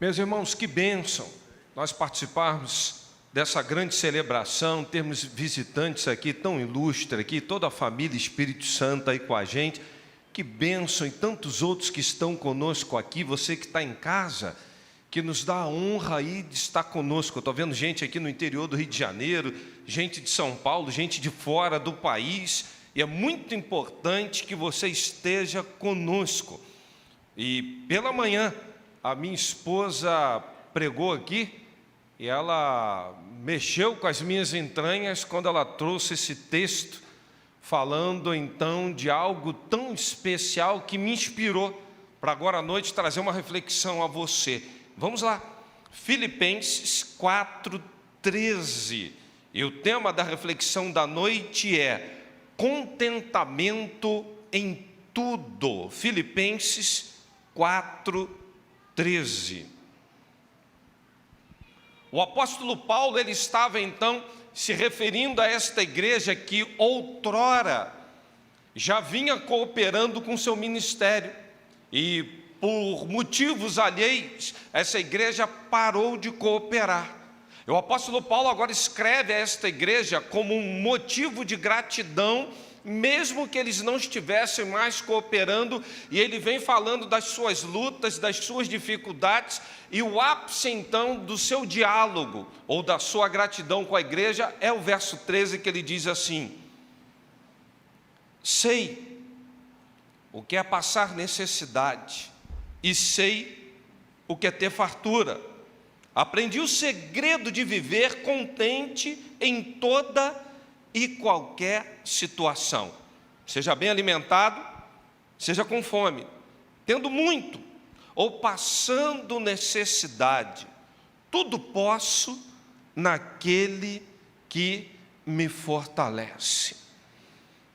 Meus irmãos, que bênção nós participarmos dessa grande celebração, termos visitantes aqui tão ilustres aqui, toda a família Espírito Santo aí com a gente. Que bênção, e tantos outros que estão conosco aqui, você que está em casa, que nos dá a honra aí de estar conosco. Eu estou vendo gente aqui no interior do Rio de Janeiro, gente de São Paulo, gente de fora do país, e é muito importante que você esteja conosco. E pela manhã, a minha esposa pregou aqui, e ela mexeu com as minhas entranhas quando ela trouxe esse texto, falando então de algo tão especial que me inspirou para agora à noite trazer uma reflexão a você. Vamos lá, Filipenses 4:13, e o tema da reflexão da noite é contentamento em tudo. Filipenses 4:13. O apóstolo Paulo, ele estava então se referindo a esta igreja que outrora já vinha cooperando com seu ministério, e por motivos alheios, essa igreja parou de cooperar. O apóstolo Paulo agora escreve a esta igreja como um motivo de gratidão, mesmo que eles não estivessem mais cooperando, e ele vem falando das suas lutas, das suas dificuldades, e o ápice então do seu diálogo, ou da sua gratidão com a igreja, é o verso 13, que ele diz assim: sei o que é passar necessidade, e sei o que é ter fartura. Aprendi o segredo de viver contente em toda e qualquer situação. Seja bem alimentado, seja com fome, tendo muito ou passando necessidade, tudo posso naquele que me fortalece.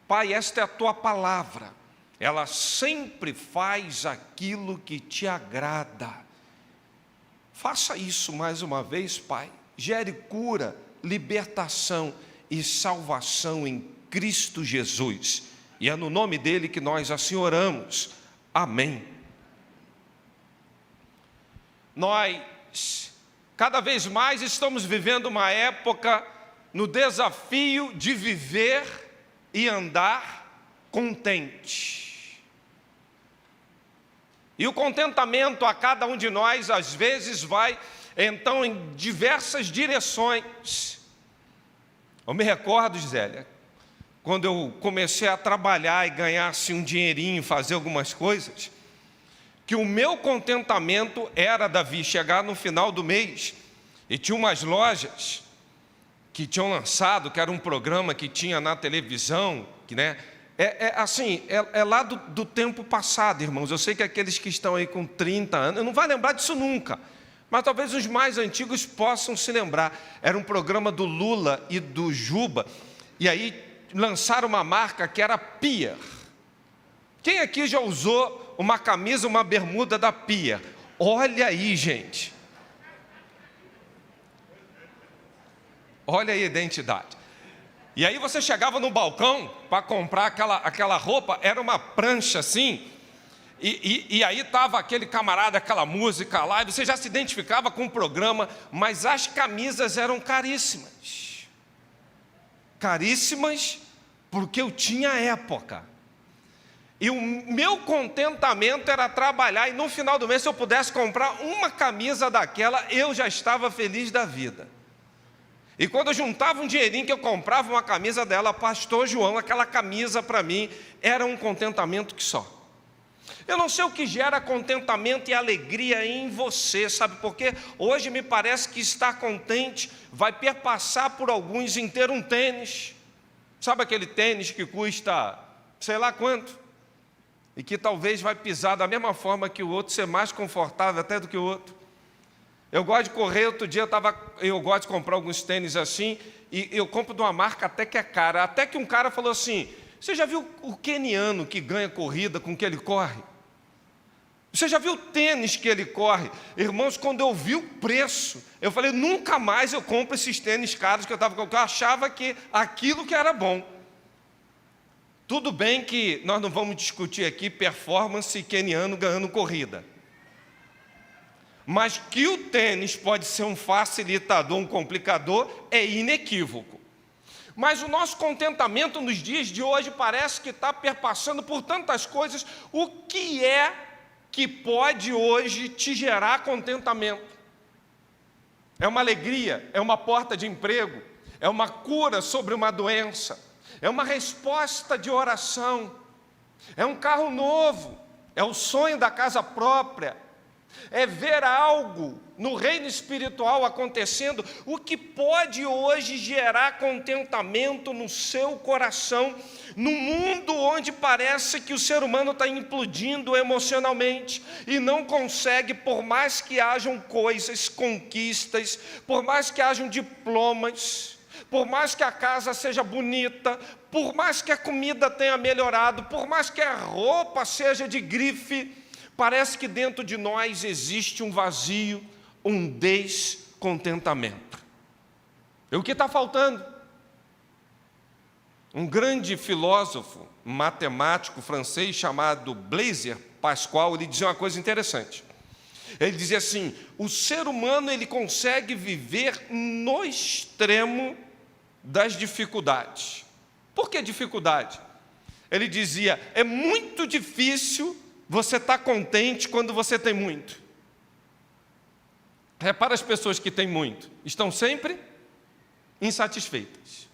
Pai, esta é a tua palavra, ela sempre faz aquilo que te agrada. Faça isso mais uma vez, Pai. Gere cura, libertação e salvação em Cristo Jesus. E é no nome dele que nós assim oramos. Amém. Nós, cada vez mais, estamos vivendo uma época no desafio de viver e andar contente. E o contentamento a cada um de nós, às vezes, vai então em diversas direções. Eu me recordo, Gisele, quando eu comecei a trabalhar e ganhar assim, um dinheirinho, fazer algumas coisas, que o meu contentamento era, Davi, chegar no final do mês, e tinha umas lojas que tinham lançado, que era um programa que tinha na televisão, que, né? É lá do tempo passado, irmãos. Eu sei que aqueles que estão aí com 30 anos, não vai lembrar disso nunca, mas talvez os mais antigos possam se lembrar. Era um programa do Lula e do Juba, e aí lançaram uma marca que era Pier. Quem aqui já usou uma camisa, uma bermuda da Pier? Olha aí, gente. Olha aí a identidade. E aí você chegava no balcão para comprar aquela roupa, era uma prancha assim, e aí estava aquele camarada, aquela música lá, e você já se identificava com o programa, mas as camisas eram caríssimas. Caríssimas porque eu tinha época. E o meu contentamento era trabalhar, e no final do mês, se eu pudesse comprar uma camisa daquela, eu já estava feliz da vida. E quando eu juntava um dinheirinho que eu comprava uma camisa dela, pastor João, aquela camisa para mim era um contentamento que só. Eu não sei o que gera contentamento e alegria em você, sabe por quê? Hoje me parece que estar contente vai perpassar por alguns em ter um tênis. Sabe aquele tênis que custa sei lá quanto? E que talvez vai pisar da mesma forma que o outro, ser mais confortável até do que o outro. Eu gosto de correr, outro dia eu gosto de comprar alguns tênis assim, e eu compro de uma marca até que é cara. Até que um cara falou assim: você já viu o queniano que ganha corrida com que ele corre? Você já viu o tênis que ele corre? Irmãos, quando eu vi o preço, eu falei, nunca mais eu compro esses tênis caros que eu achava que aquilo que era bom. Tudo bem que nós não vamos discutir aqui performance queniano ganhando corrida. Mas que o tênis pode ser um facilitador, um complicador, é inequívoco. Mas o nosso contentamento nos dias de hoje parece que está perpassando por tantas coisas. O que é que pode hoje te gerar contentamento? É uma alegria, é uma porta de emprego, é uma cura sobre uma doença, é uma resposta de oração, é um carro novo, é o sonho da casa própria, é ver algo no reino espiritual acontecendo. O que pode hoje gerar contentamento no seu coração, no mundo onde parece que o ser humano está implodindo emocionalmente e não consegue, por mais que hajam coisas, conquistas, por mais que hajam diplomas, por mais que a casa seja bonita, por mais que a comida tenha melhorado, por mais que a roupa seja de grife, parece que dentro de nós existe um vazio, um descontentamento. E o que está faltando? Um grande filósofo, matemático francês chamado Blaise Pascal, ele dizia uma coisa interessante. Ele dizia assim: o ser humano ele consegue viver no extremo das dificuldades. Por que dificuldade? Ele dizia: é muito difícil você está contente quando você tem muito. Repara as pessoas que têm muito, estão sempre insatisfeitas.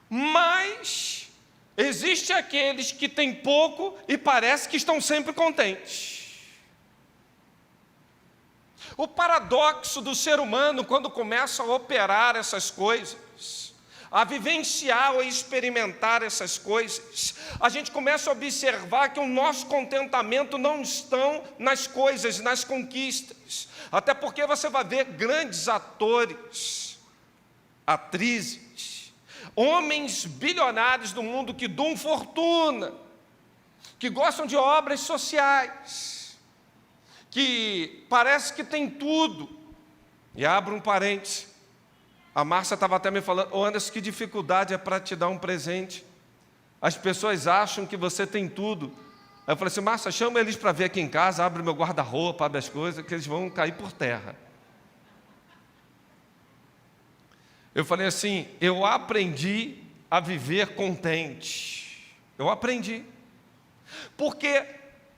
Mas existe aqueles que têm pouco e parece que estão sempre contentes. O paradoxo do ser humano, quando começa a operar essas coisas, a vivenciar ou experimentar essas coisas, a gente começa a observar que o nosso contentamento não está nas coisas, nas conquistas. Até porque você vai ver grandes atores, atrizes, homens bilionários do mundo que doam fortuna, que gostam de obras sociais, que parece que tem tudo. E abro um parênteses. A Márcia estava até me falando: ô Anderson, que dificuldade é para te dar um presente. As pessoas acham que você tem tudo. Aí eu falei assim: Márcia, chama eles para ver aqui em casa, abre meu guarda-roupa, abre as coisas, que eles vão cair por terra. Eu falei assim: eu aprendi a viver contente. Eu aprendi. Porque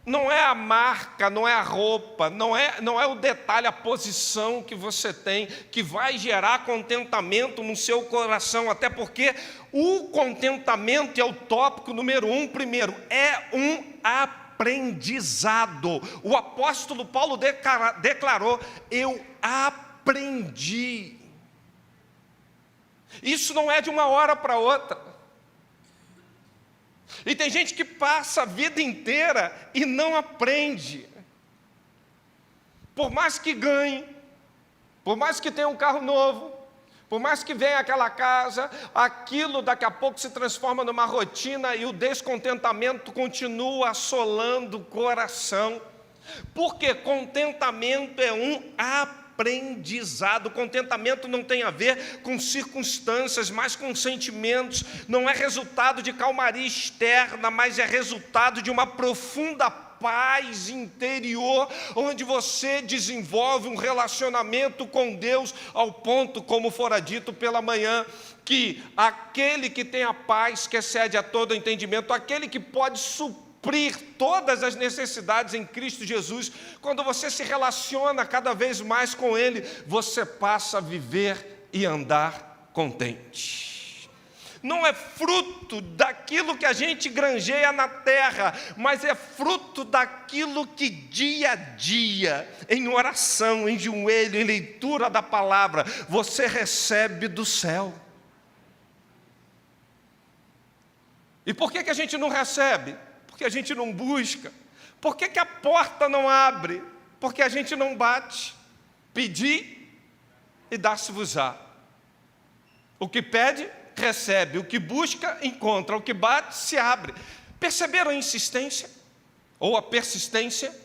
não é a marca, não é a roupa, não é o detalhe, a posição que você tem que vai gerar contentamento no seu coração. Até porque o contentamento é o tópico número 1. Primeiro, é um aprendizado. O apóstolo Paulo declarou: eu aprendi. Isso não é de uma hora para outra. E tem gente que passa a vida inteira e não aprende. Por mais que ganhe, por mais que tenha um carro novo, por mais que venha aquela casa, aquilo daqui a pouco se transforma numa rotina e o descontentamento continua assolando o coração. Porque contentamento é um aprendizado. Contentamento não tem a ver com circunstâncias, mas com sentimentos. Não é resultado de calmaria externa, mas é resultado de uma profunda paz interior, onde você desenvolve um relacionamento com Deus, ao ponto, como fora dito pela manhã, que aquele que tem a paz que excede a todo entendimento, aquele que pode suprir todas as necessidades em Cristo Jesus, quando você se relaciona cada vez mais com Ele, você passa a viver e andar contente. Não é fruto daquilo que a gente granjeia na terra, mas é fruto daquilo que dia a dia, em oração, em joelho, em leitura da palavra, você recebe do céu. E por que a gente não recebe? Porque a gente não busca. Por que a porta não abre? Porque a gente não bate. Pedir e dar-se-vos-á. O que pede, recebe. O que busca, encontra. O que bate, se abre. Perceberam a insistência? Ou a persistência?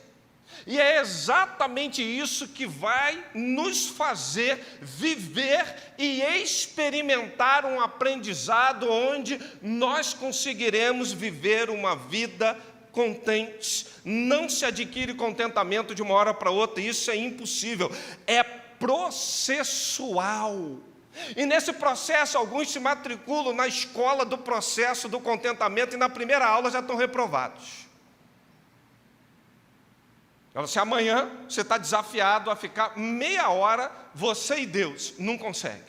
E é exatamente isso que vai nos fazer viver e experimentar um aprendizado onde nós conseguiremos viver uma vida contentes. Não se adquire contentamento de uma hora para outra, isso é impossível. É processual. E nesse processo, alguns se matriculam na escola do processo do contentamento e na primeira aula já estão reprovados. Então, se amanhã você está desafiado a ficar meia hora, você e Deus, não consegue.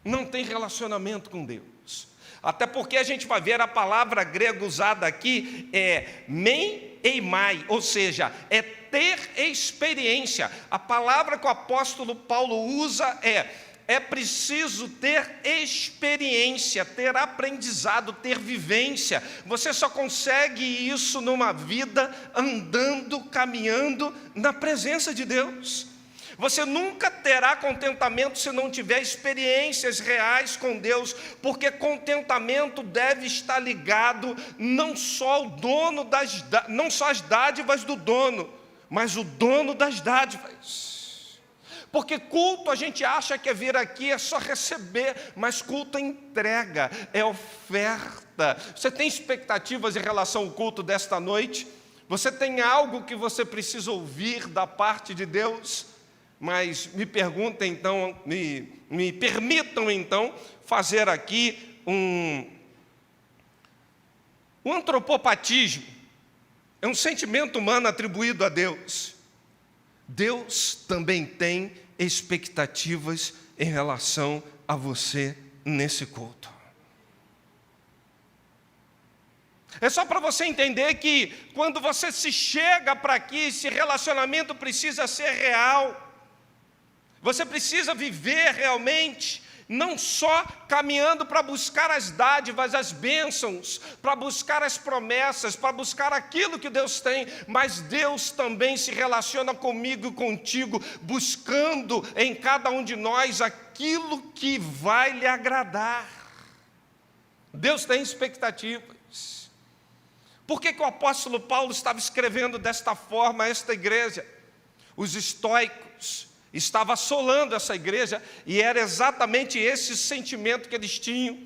Não tem relacionamento com Deus. Até porque a gente vai ver a palavra grega usada aqui é meneimai, ou seja, é ter experiência. A palavra que o apóstolo Paulo usa é preciso ter experiência, ter aprendizado, ter vivência. Você só consegue isso numa vida andando, caminhando na presença de Deus. Você nunca terá contentamento se não tiver experiências reais com Deus, porque contentamento deve estar ligado não só ao dono não só às dádivas do dono, mas o dono das dádivas. Porque culto a gente acha que é vir aqui, é só receber, mas culto é entrega, é oferta. Você tem expectativas em relação ao culto desta noite? Você tem algo que você precisa ouvir da parte de Deus? Mas me perguntem então, me permitam então fazer aqui um antropopatismo. É um sentimento humano atribuído a Deus. Deus também tem expectativas em relação a você nesse culto. É só para você entender que quando você se chega para aqui, esse relacionamento precisa ser real. Você precisa viver realmente, não só caminhando para buscar as dádivas, as bênçãos, para buscar as promessas, para buscar aquilo que Deus tem, mas Deus também se relaciona comigo e contigo, buscando em cada um de nós aquilo que vai lhe agradar. Deus tem expectativas. Por que o apóstolo Paulo estava escrevendo desta forma a esta igreja? Os estoicos estavam assolando essa igreja, e era exatamente esse sentimento que eles tinham,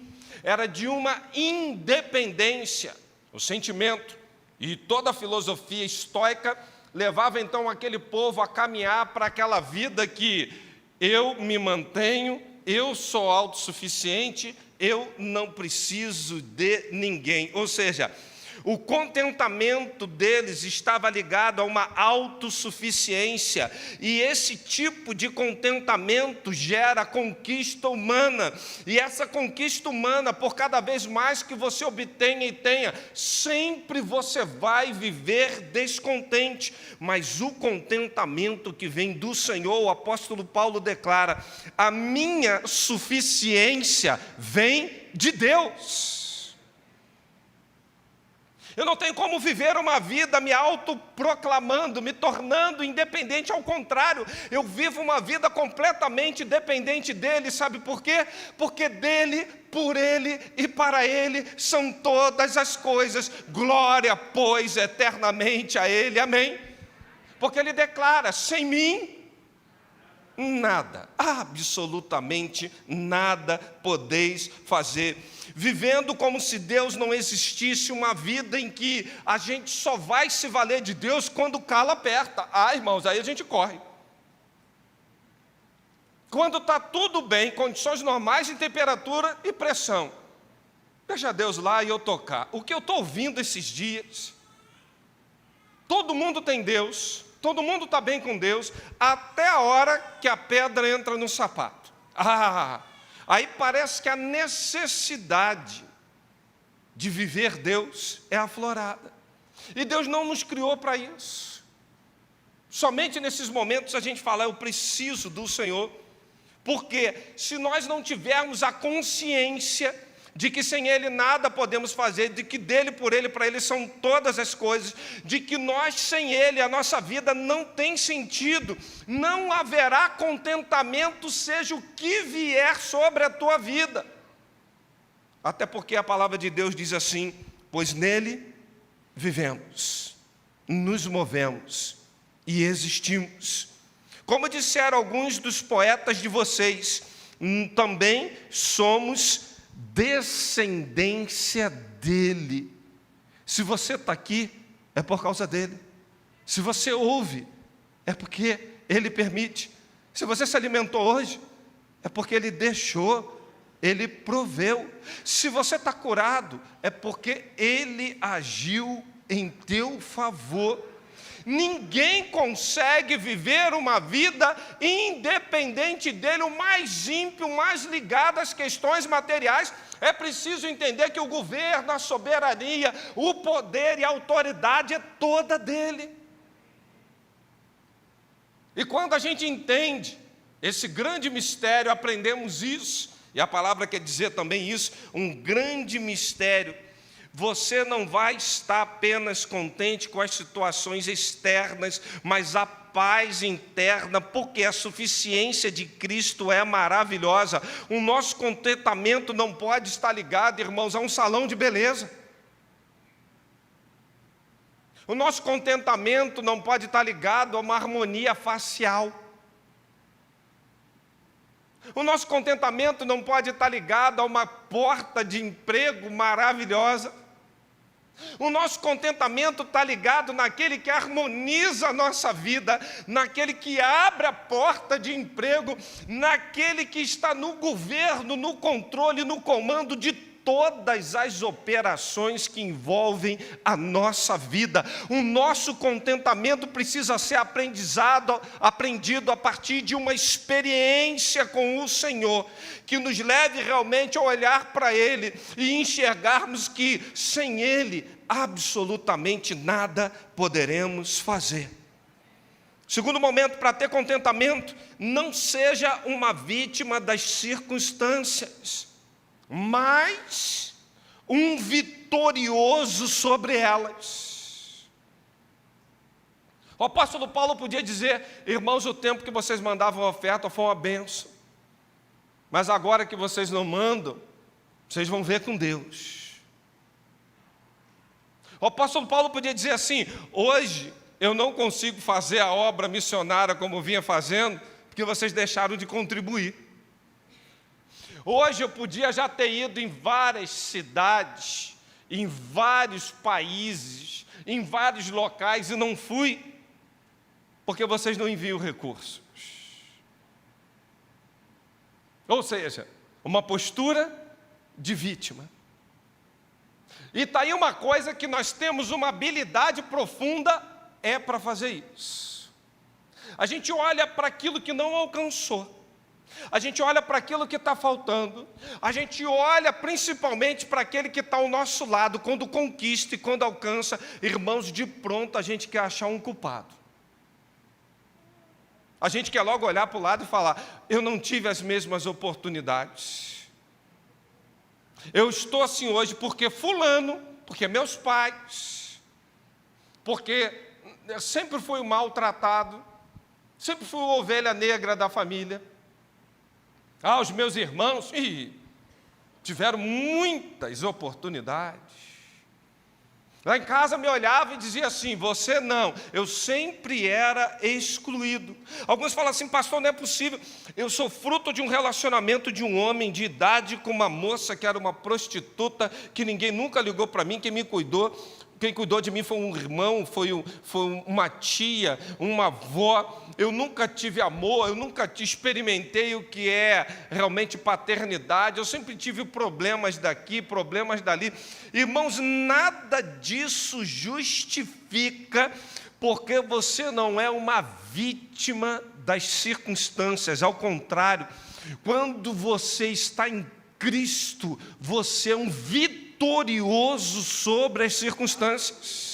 era de uma independência. O sentimento e toda a filosofia estoica levava então aquele povo a caminhar para aquela vida que eu me mantenho, eu sou autossuficiente, eu não preciso de ninguém. Ou seja, o contentamento deles estava ligado a uma autossuficiência, e esse tipo de contentamento gera conquista humana, e essa conquista humana, por cada vez mais que você obtenha e tenha, sempre você vai viver descontente, mas o contentamento que vem do Senhor, o apóstolo Paulo declara: a minha suficiência vem de Deus. Eu não tenho como viver uma vida me autoproclamando, me tornando independente. Ao contrário, eu vivo uma vida completamente dependente dEle. Sabe por quê? Porque dEle, por Ele e para Ele são todas as coisas. Glória, pois, eternamente a Ele. Amém? Porque Ele declara: sem mim, nada, absolutamente nada podeis fazer. Vivendo como se Deus não existisse, uma vida em que a gente só vai se valer de Deus quando o calo aperta. Irmãos, aí a gente corre. Quando está tudo bem, condições normais de temperatura e pressão, deixa Deus lá e eu tocar. O que eu estou ouvindo esses dias, todo mundo tem Deus, todo mundo está bem com Deus, até a hora que a pedra entra no sapato. Aí parece que a necessidade de viver Deus é aflorada. E Deus não nos criou para isso. Somente nesses momentos a gente fala: eu preciso do Senhor. Porque se nós não tivermos a consciência de que sem Ele nada podemos fazer, de que dEle, por Ele, para Ele são todas as coisas, de que nós sem Ele, a nossa vida não tem sentido, não haverá contentamento, seja o que vier sobre a tua vida. Até porque a palavra de Deus diz assim: pois nele vivemos, nos movemos e existimos. Como disseram alguns dos poetas de vocês, também somos descendência dele. Se você está aqui, é por causa dele. Se você ouve, é porque ele permite. Se você se alimentou hoje, é porque ele deixou, ele proveu. Se você está curado, é porque ele agiu em teu favor. Ninguém consegue viver uma vida independente dele, o mais ímpio, o mais ligado às questões materiais. É preciso entender que o governo, a soberania, o poder e a autoridade é toda dele. E quando a gente entende esse grande mistério, aprendemos isso, e a palavra quer dizer também isso, um grande mistério. Você não vai estar apenas contente com as situações externas, mas a paz interna, porque a suficiência de Cristo é maravilhosa. O nosso contentamento não pode estar ligado, irmãos, a um salão de beleza. O nosso contentamento não pode estar ligado a uma harmonia facial. O nosso contentamento não pode estar ligado a uma porta de emprego maravilhosa. O nosso contentamento está ligado naquele que harmoniza a nossa vida, naquele que abre a porta de emprego, naquele que está no governo, no controle, no comando de todas as operações que envolvem a nossa vida. O nosso contentamento precisa ser aprendido a partir de uma experiência com o Senhor, que nos leve realmente a olhar para Ele e enxergarmos que sem Ele absolutamente nada poderemos fazer. Segundo momento, para ter contentamento, não seja uma vítima das circunstâncias, mas um vitorioso sobre elas. O apóstolo Paulo podia dizer: irmãos, o tempo que vocês mandavam oferta foi uma bênção, mas agora que vocês não mandam, vocês vão ver com Deus. O apóstolo Paulo podia dizer assim: hoje eu não consigo fazer a obra missionária como eu vinha fazendo, porque vocês deixaram de contribuir. Hoje eu podia já ter ido em várias cidades, em vários países, em vários locais, e não fui, porque vocês não enviam recursos. Ou seja, uma postura de vítima. E está aí uma coisa que nós temos uma habilidade profunda, é para fazer isso. A gente olha para aquilo que não alcançou. A gente olha para aquilo que está faltando, a gente olha principalmente para aquele que está ao nosso lado, quando conquista e quando alcança, irmãos, de pronto a gente quer achar um culpado. A gente quer logo olhar para o lado e falar: eu não tive as mesmas oportunidades. Eu estou assim hoje porque fulano, porque meus pais, porque eu sempre fui maltratado, sempre fui a ovelha negra da família. Os meus irmãos tiveram muitas oportunidades. Lá em casa me olhava e dizia assim: você não. Eu sempre era excluído. Alguns falam assim: pastor, não é possível. Eu sou fruto de um relacionamento de um homem de idade com uma moça que era uma prostituta, que ninguém nunca ligou para mim, quem me cuidou. Quem cuidou de mim foi um irmão, foi uma tia, uma avó. Eu nunca tive amor, eu nunca experimentei o que é realmente paternidade. Eu sempre tive problemas daqui, problemas dali. Irmãos, nada disso justifica, porque você não é uma vítima das circunstâncias. Ao contrário, quando você está em Cristo, você é um vitorioso sobre as circunstâncias.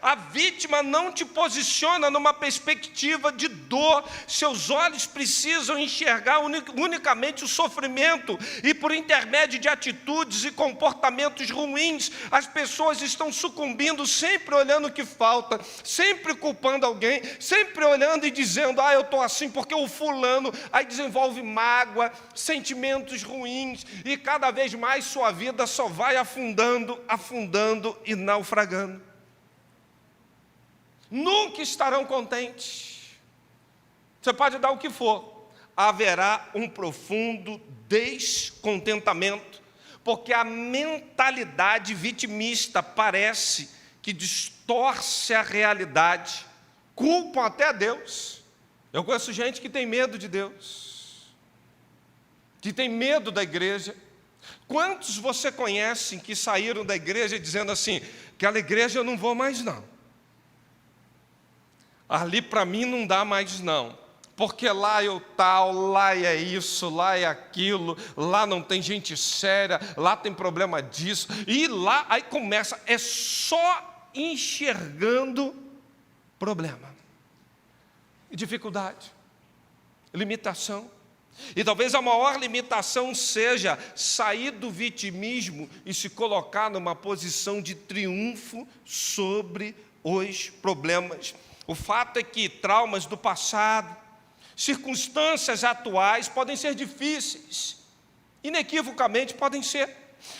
A vítima não te posiciona numa perspectiva de dor. Seus olhos precisam enxergar unicamente o sofrimento, e por intermédio de atitudes e comportamentos ruins, as pessoas estão sucumbindo, sempre olhando o que falta, sempre culpando alguém, sempre olhando e dizendo: eu estou assim porque o fulano. Aí desenvolve mágoa, sentimentos ruins, e cada vez mais sua vida só vai afundando, afundando e naufragando. Nunca estarão contentes. Você pode dar o que for, haverá um profundo descontentamento, Porque a mentalidade vitimista parece que distorce a realidade, culpam até a Deus. Eu conheço gente que tem medo de Deus, que tem medo da igreja. Quantos você conhece que saíram da igreja dizendo assim, aquela igreja eu não vou mais não, ali para mim não dá mais não, porque lá eu tal, lá é isso, lá é aquilo, lá não tem gente séria, lá tem problema disso, e lá, aí começa, é só enxergando problema, dificuldade, limitação. E talvez a maior limitação seja sair do vitimismo e se colocar numa posição de triunfo sobre os problemas. O fato é que traumas do passado, circunstâncias atuais podem ser difíceis, inequivocamente podem ser,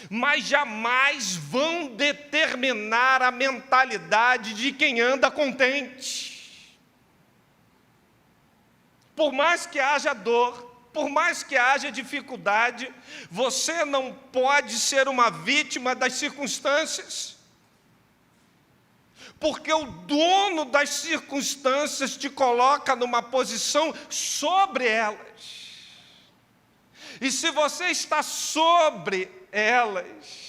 mas jamais vão determinar a mentalidade de quem anda contente. Por mais que haja dor, por mais que haja dificuldade, você não pode ser uma vítima das circunstâncias, porque o dono das circunstâncias te coloca numa posição sobre elas, e se você está sobre elas,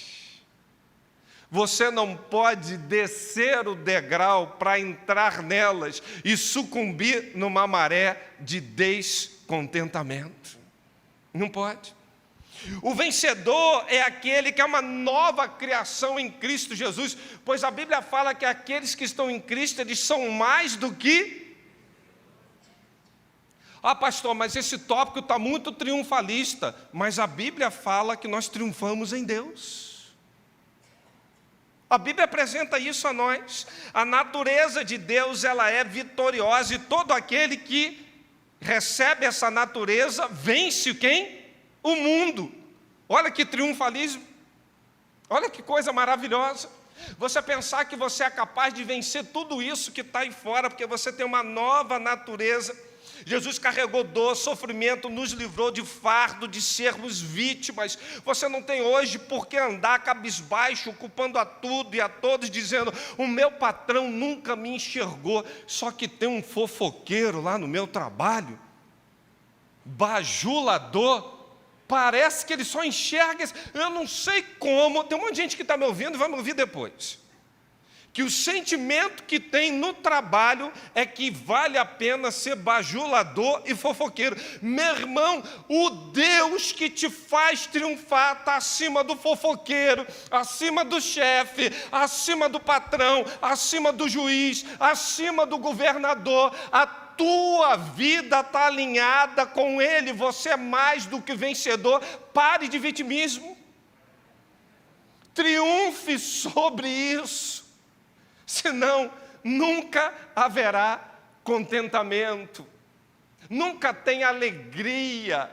você não pode descer o degrau para entrar nelas e sucumbir numa maré de descontentamento. Não pode. O vencedor é aquele que é uma nova criação em Cristo Jesus, pois a Bíblia fala que aqueles que estão em Cristo, eles são mais do que... Ah, pastor, mas esse tópico está muito triunfalista, mas a Bíblia fala que nós triunfamos em Deus. A Bíblia apresenta isso a nós. A natureza de Deus, ela é vitoriosa, e todo aquele que recebe essa natureza vence quem? O mundo. Olha que triunfalismo, olha que coisa maravilhosa. Você pensar que você é capaz de vencer tudo isso que está aí fora, porque você tem uma nova natureza. Jesus carregou dor, sofrimento, nos livrou de fardo, de sermos vítimas. Você não tem hoje por que andar cabisbaixo, culpando a tudo e a todos, dizendo, o meu patrão nunca me enxergou, só que tem um fofoqueiro lá no meu trabalho, bajulador, parece que ele só enxerga, eu não sei como, tem um monte de gente que está me ouvindo e vai me ouvir depois, que o sentimento que tem no trabalho é que vale a pena ser bajulador e fofoqueiro. Meu irmão, o Deus que te faz triunfar está acima do fofoqueiro, acima do chefe, acima do patrão, acima do juiz, acima do governador. A tua vida está alinhada com Ele, você é mais do que vencedor. Pare de vitimismo, triunfe sobre isso. Senão, nunca haverá contentamento, nunca tem alegria.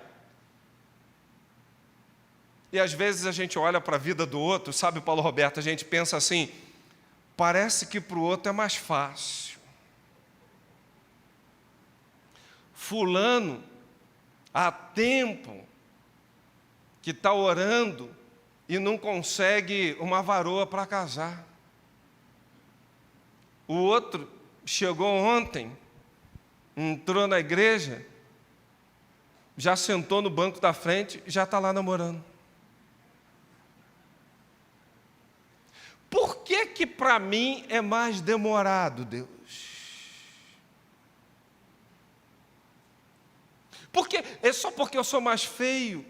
E às vezes a gente olha para a vida do outro, sabe, Paulo Roberto, a gente pensa assim, parece que para o outro é mais fácil. Fulano, há tempo que está orando e não consegue uma varoa para casar. O outro chegou ontem, entrou na igreja, já sentou no banco da frente, já está lá namorando. Por que para mim é mais demorado, Deus? Porque é só porque eu sou mais feio?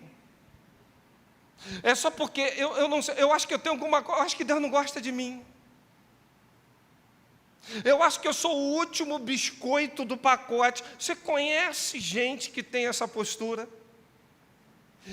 É só porque eu não sei, eu acho que eu tenho alguma coisa, eu acho que Deus não gosta de mim. Eu acho que eu sou o último biscoito do pacote. Você conhece gente que tem essa postura?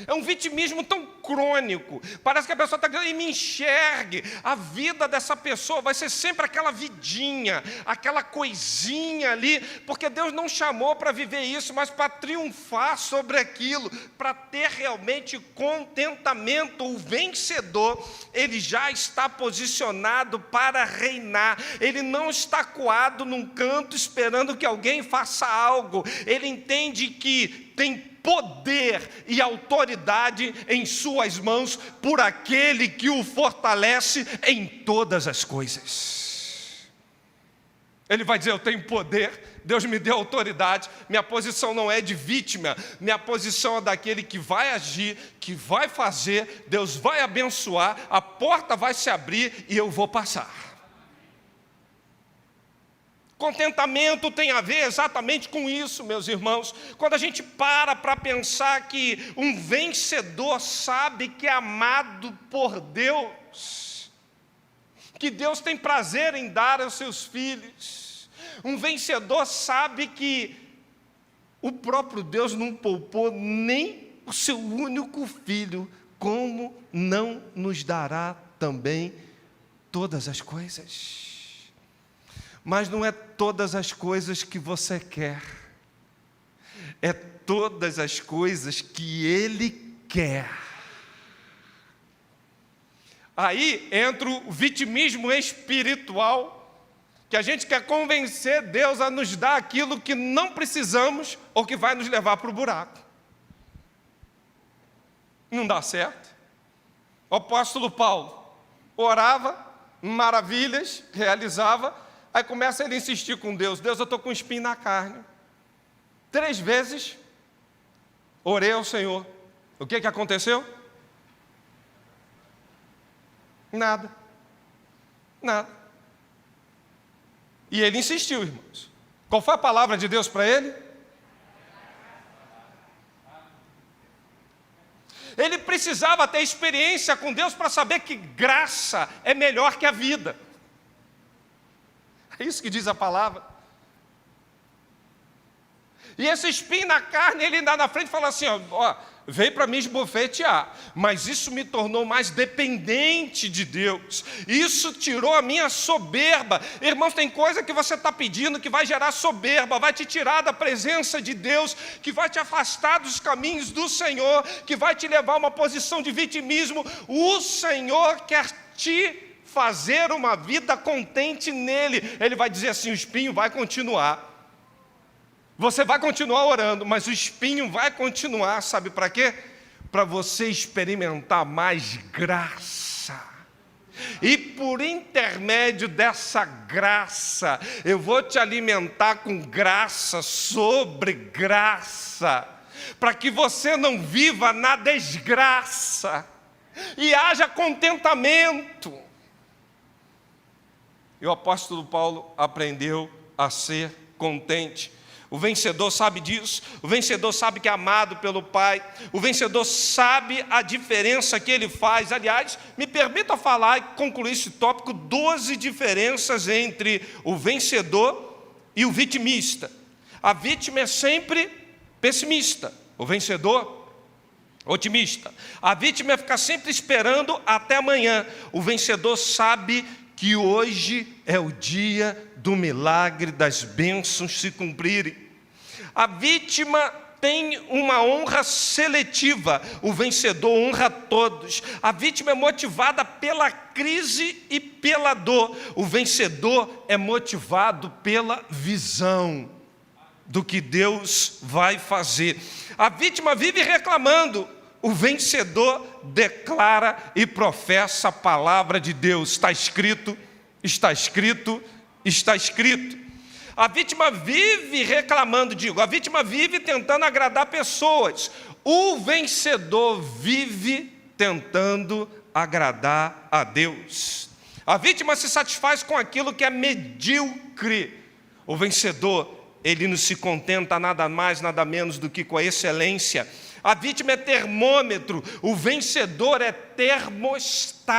É um vitimismo tão crônico, parece que a pessoa está dizendo, e me enxergue, a vida dessa pessoa vai ser sempre aquela vidinha, aquela coisinha ali, porque Deus não chamou para viver isso, mas para triunfar sobre aquilo, para ter realmente contentamento. O vencedor, ele já está posicionado para reinar, ele não está coado num canto esperando que alguém faça algo, ele entende que tem poder e autoridade em suas mãos por aquele que o fortalece em todas as coisas. Ele vai dizer: eu tenho poder, Deus me deu autoridade, minha posição não é de vítima, minha posição é daquele que vai agir, que vai fazer, Deus vai abençoar, a porta vai se abrir e eu vou passar. Contentamento tem a ver exatamente com isso, meus irmãos. Quando a gente para pensar que um vencedor sabe que é amado por Deus, que Deus tem prazer em dar aos seus filhos. Um vencedor sabe que o próprio Deus não poupou nem o seu único filho, como não nos dará também todas as coisas? Mas não é todas as coisas que você quer, é todas as coisas que Ele quer. Aí entra o vitimismo espiritual, que a gente quer convencer Deus a nos dar aquilo que não precisamos ou que vai nos levar para o buraco. Não dá certo. O apóstolo Paulo orava, maravilhas, realizava. Aí começa ele a insistir com Deus: Deus, eu estou com um espinho na carne. 3 vezes orei ao Senhor. O que aconteceu? Nada. E ele insistiu, irmãos. Qual foi a palavra de Deus para ele? Ele precisava ter experiência com Deus para saber que graça é melhor que a vida. É isso que diz a palavra. E esse espinho na carne, ele ainda na frente fala assim: ó, veio para me esbofetear, mas isso me tornou mais dependente de Deus. Isso tirou a minha soberba. Irmãos, tem coisa que você está pedindo que vai gerar soberba, vai te tirar da presença de Deus, que vai te afastar dos caminhos do Senhor, que vai te levar a uma posição de vitimismo. O Senhor quer te fazer uma vida contente nele. Ele vai dizer assim: o espinho vai continuar, você vai continuar orando, mas o espinho vai continuar, sabe para quê? Para você experimentar mais graça. E por intermédio dessa graça, eu vou te alimentar com graça sobre graça, para que você não viva na desgraça e haja contentamento. E o apóstolo Paulo aprendeu a ser contente. O vencedor sabe disso, o vencedor sabe que é amado pelo Pai, o vencedor sabe a diferença que ele faz. Aliás, me permita falar e concluir esse tópico: 12 diferenças entre o vencedor e o vitimista. A vítima é sempre pessimista, o vencedor, otimista. A vítima é ficar sempre esperando até amanhã, o vencedor sabe que hoje é o dia do milagre, das bênçãos se cumprirem. A vítima tem uma honra seletiva, o vencedor honra todos. A vítima é motivada pela crise e pela dor, o vencedor é motivado pela visão do que Deus vai fazer. A vítima vive reclamando, o vencedor declara e professa a palavra de Deus. Está escrito, está escrito, está escrito. A vítima vive reclamando, a vítima vive tentando agradar pessoas. O vencedor vive tentando agradar a Deus. A vítima se satisfaz com aquilo que é medíocre. O vencedor, ele não se contenta nada mais, nada menos do que com a excelência. A vítima é termômetro, o vencedor é termostato.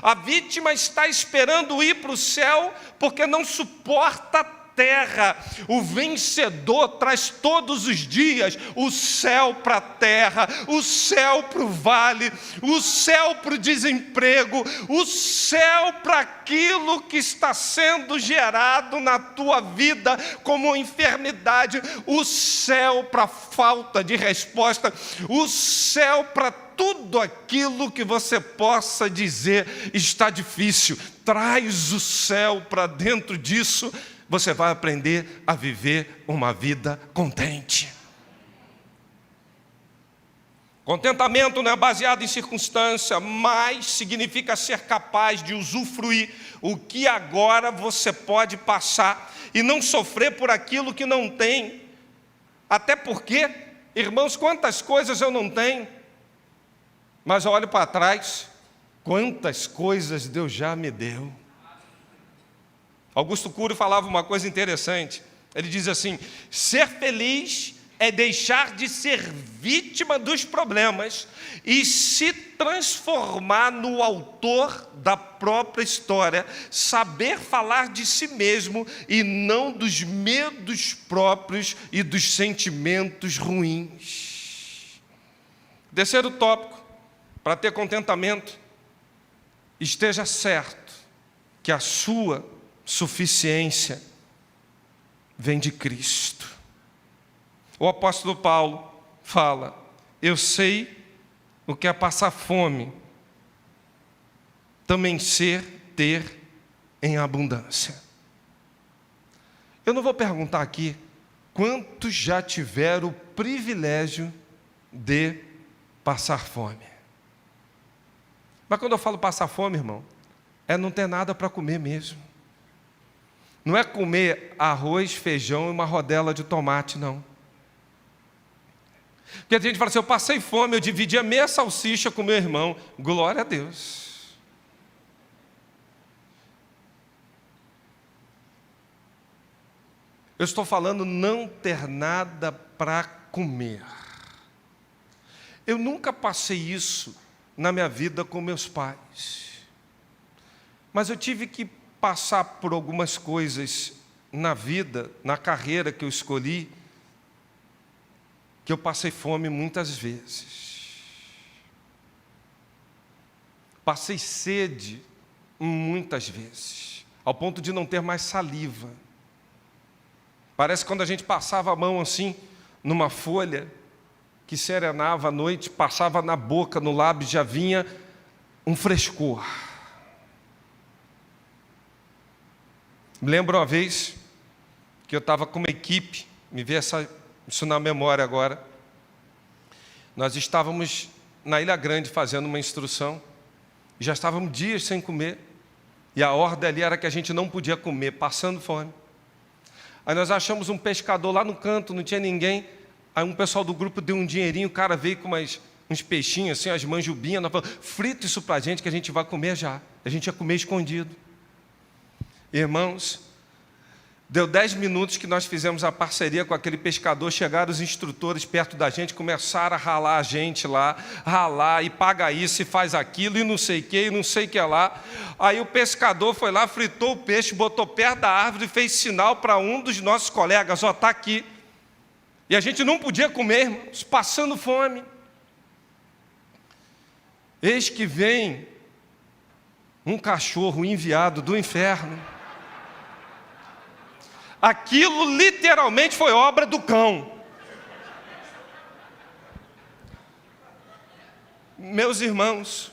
A vítima está esperando ir para o céu porque não suporta a terra. O vencedor traz todos os dias o céu para a terra, o céu para o vale, o céu para o desemprego, o céu para aquilo que está sendo gerado na tua vida como enfermidade, o céu para a falta de resposta, o céu para tudo aquilo que você possa dizer está difícil. Traz o céu para dentro disso, você vai aprender a viver uma vida contente. Contentamento não é baseado em circunstância, mas significa ser capaz de usufruir o que agora você pode passar e não sofrer por aquilo que não tem. Até porque, irmãos, quantas coisas eu não tenho, mas eu olho para trás, quantas coisas Deus já me deu. Augusto Cury falava uma coisa interessante, ele diz assim: ser feliz é deixar de ser vítima dos problemas e se transformar no autor da própria história, saber falar de si mesmo e não dos medos próprios e dos sentimentos ruins. Terceiro tópico, para ter contentamento, esteja certo que a sua suficiência vem de Cristo. O apóstolo Paulo fala: eu sei o que é passar fome, também ser ter em abundância. Eu não vou perguntar aqui quantos já tiveram o privilégio de passar fome. Mas quando eu falo passar fome, irmão, é não ter nada para comer mesmo. Não é comer arroz, feijão e uma rodela de tomate, não. Porque a gente fala assim: eu passei fome, eu dividi a meia salsicha com meu irmão. Glória a Deus. Eu estou falando não ter nada para comer. Eu nunca passei isso na minha vida com meus pais. Mas eu tive que passar por algumas coisas na vida, na carreira que eu escolhi, que eu passei fome muitas vezes. Passei sede muitas vezes, ao ponto de não ter mais saliva. Parece que quando a gente passava a mão assim, numa folha, que serenava à noite, passava na boca, no lábio, já vinha um frescor. Me lembro uma vez que eu estava com uma equipe, me veio isso na memória agora. Nós estávamos na Ilha Grande fazendo uma instrução, e já estávamos dias sem comer, e a ordem ali era que a gente não podia comer, passando fome. Aí nós achamos um pescador lá no canto, não tinha ninguém. Aí um pessoal do grupo deu um dinheirinho, o cara veio com uns peixinhos assim, as manjubinhas, nós falamos: frita isso para a gente que a gente vai comer já. A gente ia comer escondido. Irmãos, deu 10 minutos que nós fizemos a parceria com aquele pescador, chegaram os instrutores perto da gente, começaram a ralar a gente lá, ralar, e paga isso, e faz aquilo, e não sei o que, e não sei o que lá. Aí o pescador foi lá, fritou o peixe, botou perto da árvore e fez sinal para um dos nossos colegas: ó, está aqui. E a gente não podia comer, irmãos, passando fome. Eis que vem um cachorro enviado do inferno. Aquilo literalmente foi obra do cão. Meus irmãos,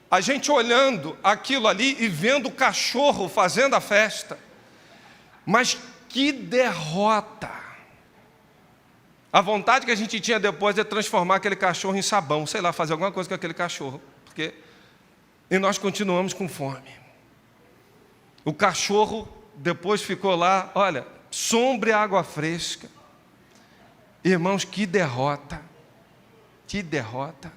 a gente olhando aquilo ali e vendo o cachorro fazendo a festa, mas que derrota! A vontade que a gente tinha depois de transformar aquele cachorro em sabão, sei lá, fazer alguma coisa com aquele cachorro, e nós continuamos com fome. O cachorro depois ficou lá, olha, sombra e água fresca. Irmãos, que derrota, que derrota.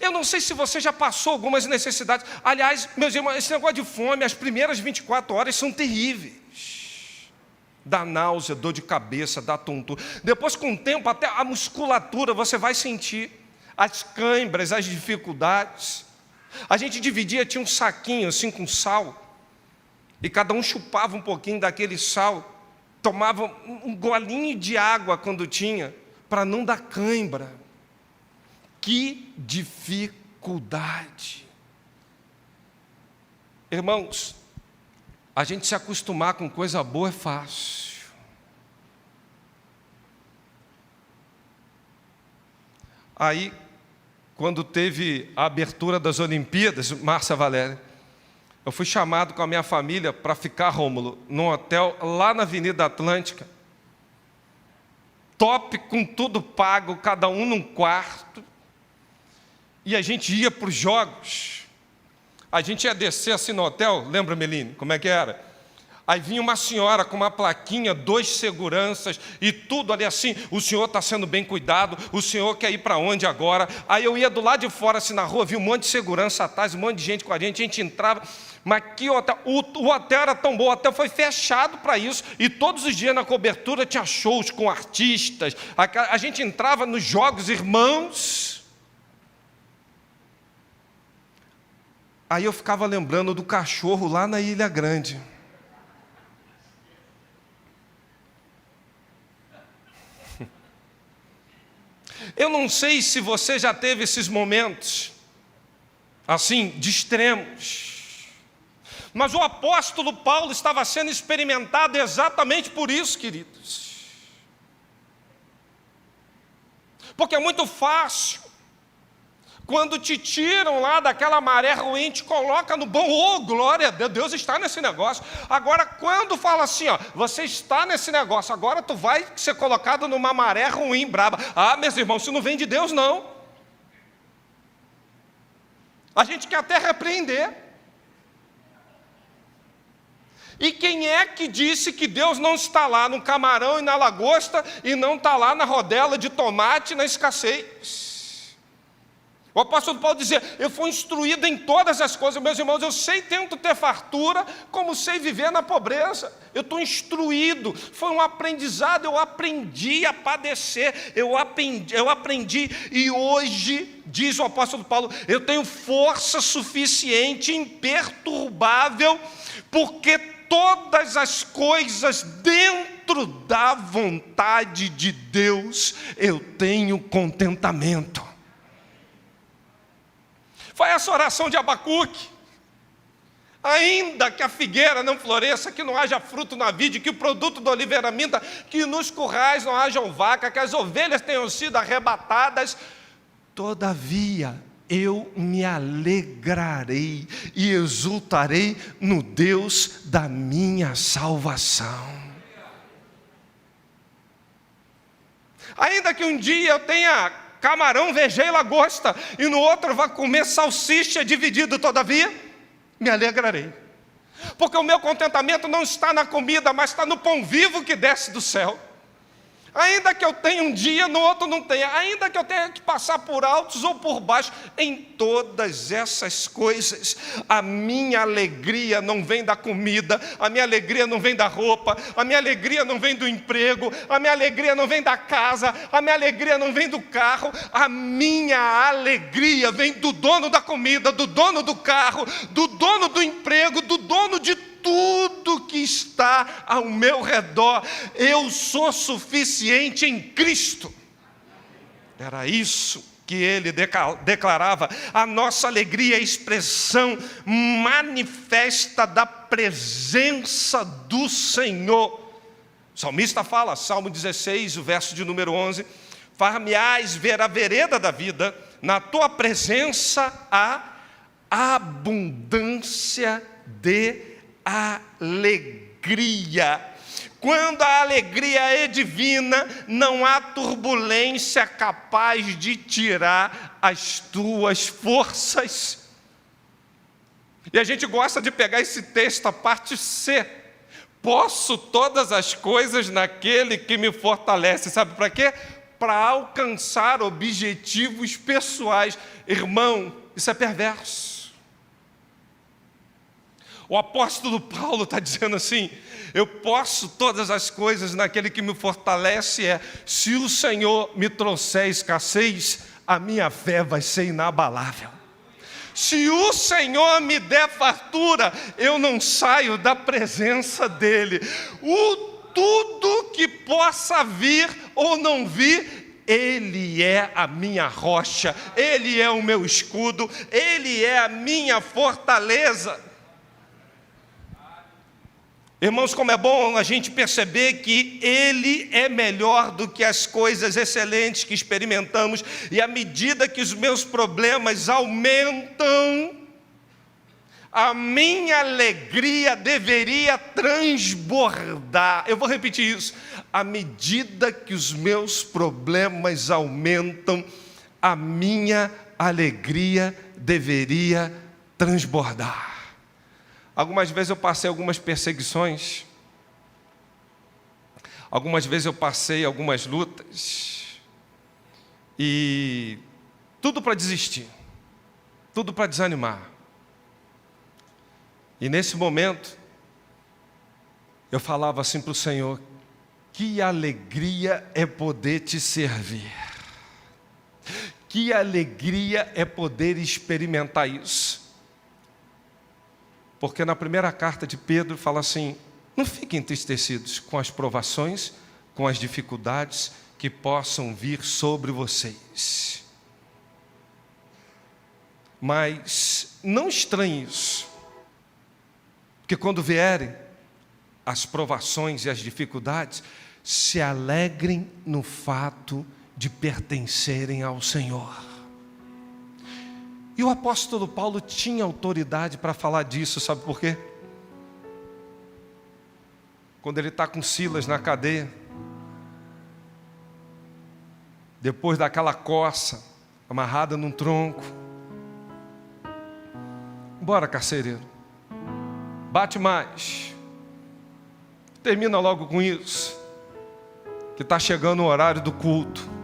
Eu não sei se você já passou algumas necessidades. Aliás, meus irmãos, esse negócio de fome, as primeiras 24 horas são terríveis. Dá náusea, dor de cabeça, dá tontura. Depois, com o tempo, até a musculatura você vai sentir. As câimbras, as dificuldades. A gente dividia, tinha um saquinho assim com sal, e cada um chupava um pouquinho daquele sal, tomava um golinho de água quando tinha, para não dar cãibra. Que dificuldade! Irmãos, a gente se acostumar com coisa boa é fácil. Aí, quando teve a abertura das Olimpíadas, Márcia Valéria, eu fui chamado com a minha família para ficar, Rômulo, num hotel lá na Avenida Atlântica, top, com tudo pago, cada um num quarto, e a gente ia para os jogos. A gente ia descer assim no hotel, lembra, Meline, como é que era? Aí vinha uma senhora com uma plaquinha, 2 seguranças e tudo ali assim, o senhor está sendo bem cuidado, o senhor quer ir para onde agora? Aí eu ia do lado de fora, assim na rua, vi um monte de segurança atrás, um monte de gente com a gente entrava, mas que hotel, o hotel era tão bom, o hotel foi fechado para isso, e todos os dias na cobertura tinha shows com artistas, a gente entrava nos jogos, irmãos. Aí eu ficava lembrando do cachorro lá na Ilha Grande. Eu não sei se você já teve esses momentos, assim, de extremos. Mas o apóstolo Paulo estava sendo experimentado exatamente por isso, queridos. Porque é muito fácil, quando te tiram lá daquela maré ruim, te coloca no bom, oh, glória a Deus, Deus está nesse negócio. Agora, quando fala assim, ó, você está nesse negócio, agora tu vai ser colocado numa maré ruim, braba. Ah, meus irmãos, isso não vem de Deus, não. A gente quer até repreender. E quem é que disse que Deus não está lá no camarão e na lagosta, e não está lá na rodela de tomate e na escassez? O apóstolo Paulo dizia, eu fui instruído em todas as coisas, meus irmãos, eu sei, tento ter fartura, como sei viver na pobreza, eu estou instruído, foi um aprendizado, eu aprendi a padecer, eu aprendi, e hoje, diz o apóstolo Paulo, eu tenho força suficiente, imperturbável, porque todas as coisas dentro da vontade de Deus, eu tenho contentamento. Foi essa oração de Abacuque. Ainda que a figueira não floresça, que não haja fruto na vide, que o produto da oliveira minta, que nos currais não hajam vaca, que as ovelhas tenham sido arrebatadas, todavia eu me alegrarei e exultarei no Deus da minha salvação. Ainda que um dia eu tenha camarão, vejei e lagosta, e no outro vai comer salsicha dividido, todavia, me alegrarei. Porque o meu contentamento não está na comida, mas está no pão vivo que desce do céu. Ainda que eu tenha um dia, no outro não tenha. Ainda que eu tenha que passar por altos ou por baixos, em todas essas coisas, a minha alegria não vem da comida, a minha alegria não vem da roupa, a minha alegria não vem do emprego, a minha alegria não vem da casa, a minha alegria não vem do carro, a minha alegria vem do dono da comida, do dono do carro, do dono do emprego, do dono de tudo que está ao meu redor. Eu sou suficiente em Cristo. Era isso que ele declarava. A nossa alegria é a expressão manifesta da presença do Senhor. O salmista fala, Salmo 16, o verso de número 11, far-me-ás ver a vereda da vida, na tua presença há abundância de alegria. Quando a alegria é divina, não há turbulência capaz de tirar as tuas forças. E a gente gosta de pegar esse texto, a parte C. Posso todas as coisas naquele que me fortalece. Sabe para quê? Para alcançar objetivos pessoais. Irmão, isso é perverso. O apóstolo Paulo está dizendo assim, eu posso todas as coisas naquele que me fortalece, se o Senhor me trouxer escassez, a minha fé vai ser inabalável. Se o Senhor me der fartura, eu não saio da presença dEle. Tudo que possa vir ou não vir, Ele é a minha rocha, Ele é o meu escudo, Ele é a minha fortaleza. Irmãos, como é bom a gente perceber que Ele é melhor do que as coisas excelentes que experimentamos, e à medida que os meus problemas aumentam, a minha alegria deveria transbordar. Eu vou repetir isso. À medida que os meus problemas aumentam, a minha alegria deveria transbordar. Algumas vezes eu passei algumas perseguições, algumas vezes eu passei algumas lutas, e tudo para desistir, tudo para desanimar. E nesse momento, eu falava assim para o Senhor: que alegria é poder te servir. Que alegria é poder experimentar isso. Porque na primeira carta de Pedro fala assim: não fiquem entristecidos com as provações, com as dificuldades que possam vir sobre vocês. Mas não estranhem isso, porque quando vierem as provações e as dificuldades, se alegrem no fato de pertencerem ao Senhor. E o apóstolo Paulo tinha autoridade para falar disso, sabe por quê? Quando ele está com Silas na cadeia, depois daquela coça, amarrada num tronco: bora, carcereiro, bate mais, termina logo com isso, que está chegando o horário do culto.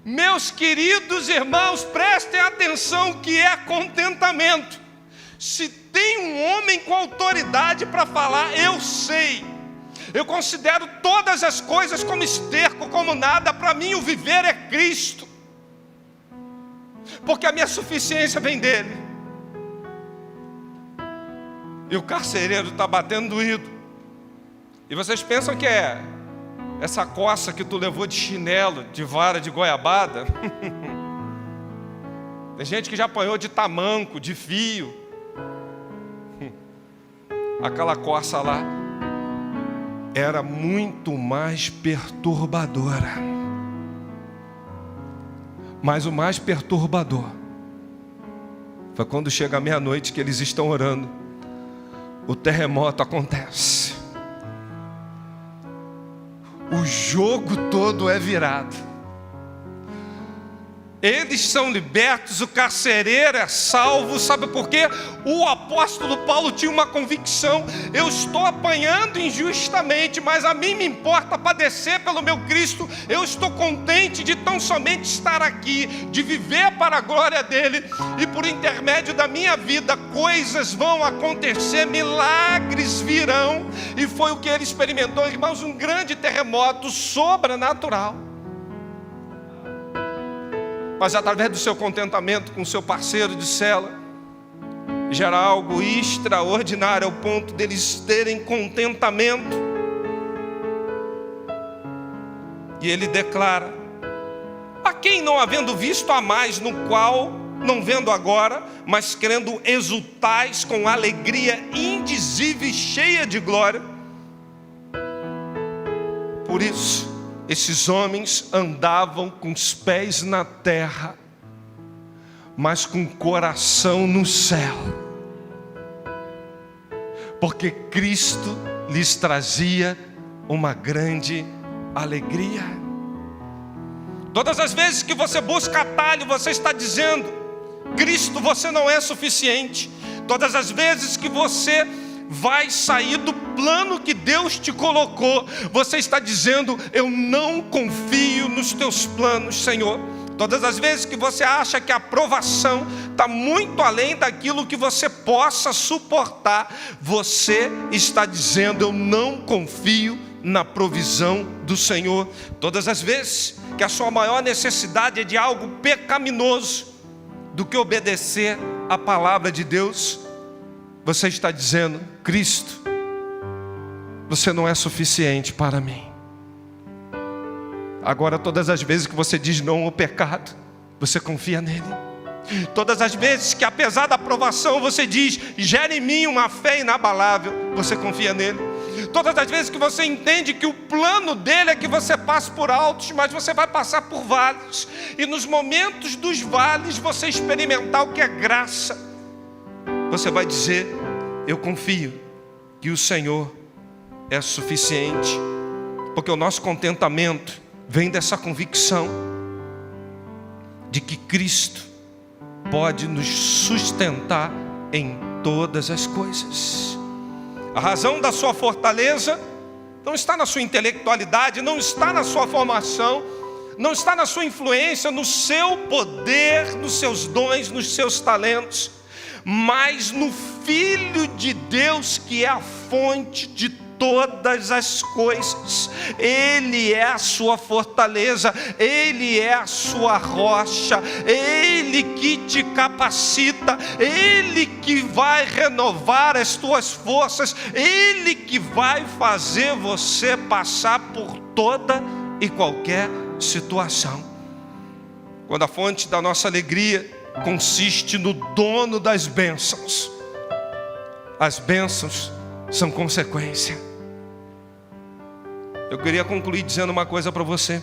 Meus queridos irmãos, prestem atenção que é contentamento. Se tem um homem com autoridade para falar, eu sei. Eu considero todas as coisas como esterco, como nada. Para mim o viver é Cristo, porque a minha suficiência vem dele. E o carcereiro está batendo doído. E vocês pensam que é essa coça que tu levou de chinelo, de vara de goiabada? Tem gente que já apanhou de tamanco, de fio. Aquela coça lá era muito mais perturbadora. Mas o mais perturbador foi quando chega a meia-noite, que eles estão orando, o terremoto acontece. O jogo todo é virado. Eles são libertos, o carcereiro é salvo. Sabe por quê? O apóstolo Paulo tinha uma convicção: eu estou apanhando injustamente, mas a mim me importa padecer pelo meu Cristo. Eu estou contente de tão somente estar aqui, de viver para a glória dele, e por intermédio da minha vida coisas vão acontecer, milagres virão. E foi o que ele experimentou, irmãos, um grande terremoto sobrenatural. Mas através do seu contentamento com o seu parceiro de cela, gera algo extraordinário, ao ponto deles terem contentamento. E ele declara: a quem não havendo visto há mais, no qual, não vendo agora, mas crendo, exultais com alegria indizível e cheia de glória. Por isso, esses homens andavam com os pés na terra, mas com o coração no céu, porque Cristo lhes trazia uma grande alegria. Todas as vezes que você busca atalho, você está dizendo: Cristo, você não é suficiente. Todas as vezes que você vai sair do plano que Deus te colocou, você está dizendo: eu não confio nos teus planos, Senhor. Todas as vezes que você acha que a aprovação está muito além daquilo que você possa suportar, você está dizendo: eu não confio na provisão do Senhor. Todas as vezes que a sua maior necessidade é de algo pecaminoso do que obedecer à palavra de Deus, você está dizendo: Cristo, você não é suficiente para mim. Agora, todas as vezes que você diz não ao pecado, você confia nele. Todas as vezes que, apesar da aprovação, você diz: gera em mim uma fé inabalável, você confia nele. Todas as vezes que você entende que o plano dele é que você passe por altos, mas você vai passar por vales, e nos momentos dos vales você experimentar o que é graça, você vai dizer: eu confio que o Senhor é suficiente. Porque o nosso contentamento vem dessa convicção de que Cristo pode nos sustentar em todas as coisas. A razão da sua fortaleza não está na sua intelectualidade, não está na sua formação, não está na sua influência, no seu poder, nos seus dons, nos seus talentos, mas no Filho de Deus, que é a fonte de todas as coisas. Ele é a sua fortaleza, Ele é a sua rocha, Ele que te capacita, Ele que vai renovar as tuas forças, Ele que vai fazer você passar por toda e qualquer situação. Quando a fonte da nossa alegria consiste no dono das bênçãos, as bênçãos são consequência. Eu queria concluir dizendo uma coisa para você.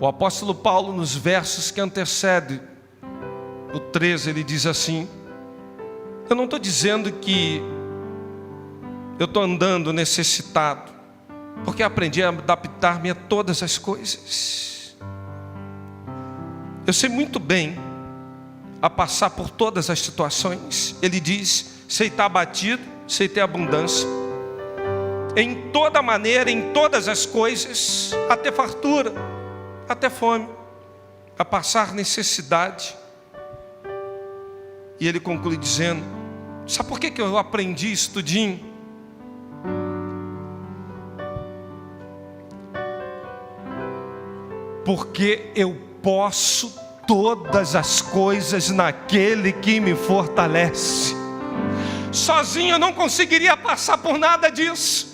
O apóstolo Paulo, nos versos que antecedem o 13, ele diz assim: eu não estou dizendo que eu estou andando necessitado, porque aprendi a adaptar-me a todas as coisas. Eu sei muito bem a passar por todas as situações. Ele diz: sei estar abatido, sei ter abundância, em toda maneira, em todas as coisas, até fartura, até fome, a passar necessidade. E ele conclui dizendo: sabe por que eu aprendi isso tudinho? Porque eu posso todas as coisas naquele que me fortalece. Sozinho eu não conseguiria passar por nada disso.